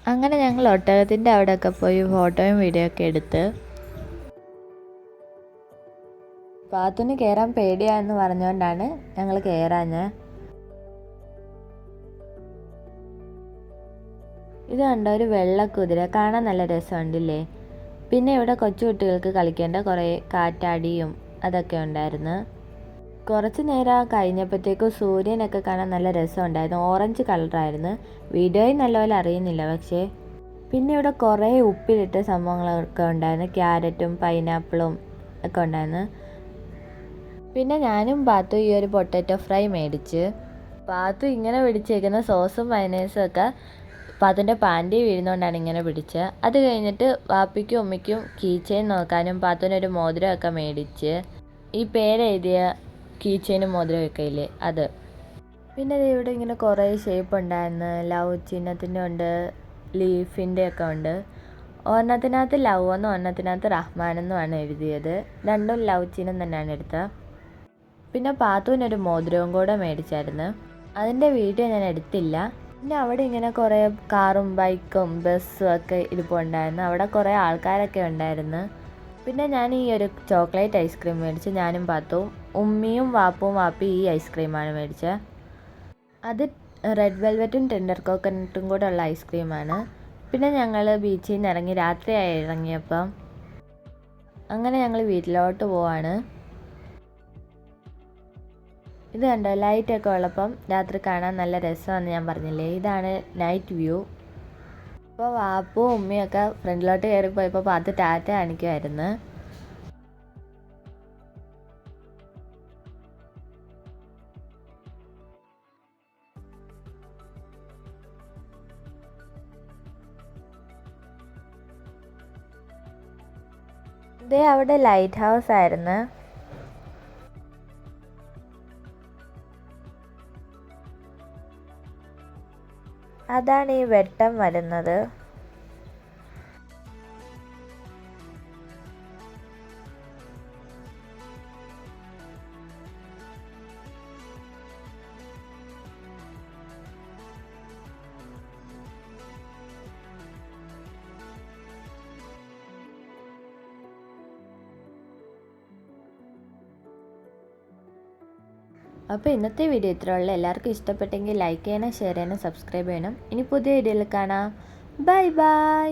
അങ്ങനെ ഞങ്ങൾ ഒട്ടകത്തിൻ്റെ അവിടെയൊക്കെ പോയി ഫോട്ടോയും വീഡിയോ ഒക്കെ എടുത്ത്. പാത്തുന് കയറാൻ പേടിയാന്ന് പറഞ്ഞുകൊണ്ടാണ് ഞങ്ങൾ കയറാഞ്ഞ്. ഇത് കണ്ടോ, ഒരു വെള്ളക്കുതിര, കാണാൻ നല്ല രസമുണ്ടല്ലേ. പിന്നെ ഇവിടെ കൊച്ചു കുട്ടികൾക്ക് കളിക്കേണ്ട കുറേ കാറ്റാടിയും അതൊക്കെ ഉണ്ടായിരുന്നു. കുറച്ച് നേരം കഴിഞ്ഞപ്പോഴത്തേക്കും സൂര്യനൊക്കെ കാണാൻ നല്ല രസമുണ്ടായിരുന്നു. ഓറഞ്ച് കളറായിരുന്നു. വീഡിയോയിൽ നല്ലപോലെ അറിയുന്നില്ല പക്ഷേ. പിന്നെ ഇവിടെ കുറേ ഉപ്പിലിട്ട സംഭവങ്ങളൊക്കെ ഉണ്ടായിരുന്നു. ക്യാരറ്റും പൈനാപ്പിളും ഒക്കെ ഉണ്ടായിരുന്നു. പിന്നെ ഞാനും പാത്തു ഈ ഒരു പൊട്ടാറ്റോ ഫ്രൈ മേടിച്ച്. പാത്തു ഇങ്ങനെ പിടിച്ചേക്കുന്ന സോസും മയനൈസും ഒക്കെ പാത്തുൻ്റെ പാൻറ്റി വീഴുന്നതുകൊണ്ടാണ് ഇങ്ങനെ പിടിച്ചത്. അത് കഴിഞ്ഞിട്ട് വാപ്പിക്കും ഉമ്മയ്ക്കും കീ ചെയിൻ നോക്കാനും പാത്തുവിനൊരു മോതിരമൊക്കെ മേടിച്ച്. ഈ പേരെഴുതിയ കീ ചെയിനും മോതിരമൊക്കെ ഇല്ലേ, അത്. പിന്നെ ഇവിടെ ഇങ്ങനെ കുറേ ഷേപ്പ് ഉണ്ടായിരുന്നു. ലവ് ചിഹ്നത്തിൻ്റെ ഉണ്ട്, ലീഫിൻ്റെ ഒക്കെ ഉണ്ട്. ഒരെണ്ണത്തിനകത്ത് ലവ് എന്നും ഒരെണ്ണത്തിനകത്ത് റഹ്മാൻ എന്നുമാണ് എഴുതിയത്. രണ്ടും ലവ് ചിഹ്നം തന്നെയാണ് എടുത്തത്. പിന്നെ പാത്തുവിനൊരു മോതിരവും കൂടെ മേടിച്ചായിരുന്നു. അതിൻ്റെ വീഡിയോ ഞാൻ എടുത്തില്ല. പിന്നെ അവിടെ ഇങ്ങനെ കുറേ കാറും ബൈക്കും ബസ്സും ഒക്കെ ഇരിപ്പുണ്ടായിരുന്നു. അവിടെ കുറേ ആൾക്കാരൊക്കെ ഉണ്ടായിരുന്നു. പിന്നെ ഞാൻ ഈ ഒരു ചോക്ലേറ്റ് ഐസ്ക്രീം മേടിച്ച്, ഞാനും പാത്തുവും. ഉമ്മിയും വാപ്പി ഈ ഐസ്ക്രീമാണ് മേടിച്ചത്. അത് റെഡ് വെൽവെറ്റും ടെൻഡർ കോക്കനട്ടും കൂടെ ഉള്ള ഐസ്ക്രീമാണ്. പിന്നെ ഞങ്ങൾ ബീച്ചിൽ നിന്ന് ഇറങ്ങി, രാത്രിയായി ഇറങ്ങിയപ്പം. അങ്ങനെ ഞങ്ങൾ വീട്ടിലോട്ട് പോവാണ്. ഇത് കണ്ടോ, ലൈറ്റൊക്കെ ഉള്ളപ്പം രാത്രി കാണാൻ നല്ല രസമാണെന്ന് ഞാൻ പറഞ്ഞില്ലേ. ഇതാണ് നൈറ്റ് വ്യൂ. അപ്പോൾ വാപ്പും ഉമ്മയൊക്കെ ഫ്രണ്ടിലോട്ട് കയറിപ്പോയപ്പോൾ പാത്ത് ടാറ്റ കാണിക്കുമായിരുന്നു. ഇതേ അവിടെ ലൈറ്റ് ഹൗസ് ആയിരുന്നു. അതാണ് ഈ വെട്ടം വരുന്നത്. അപ്പോൾ ഇന്നത്തെ വീഡിയോ ഇത്രയുള്ള. എല്ലാവർക്കും ഇഷ്ടപ്പെട്ടെങ്കിൽ ലൈക്ക് ചെയ്യണം, ഷെയർ ചെയ്യണം, സബ്സ്ക്രൈബ് ചെയ്യണം. ഇനി പുതിയ വീഡിയോയിൽ കാണാം. Bye bye.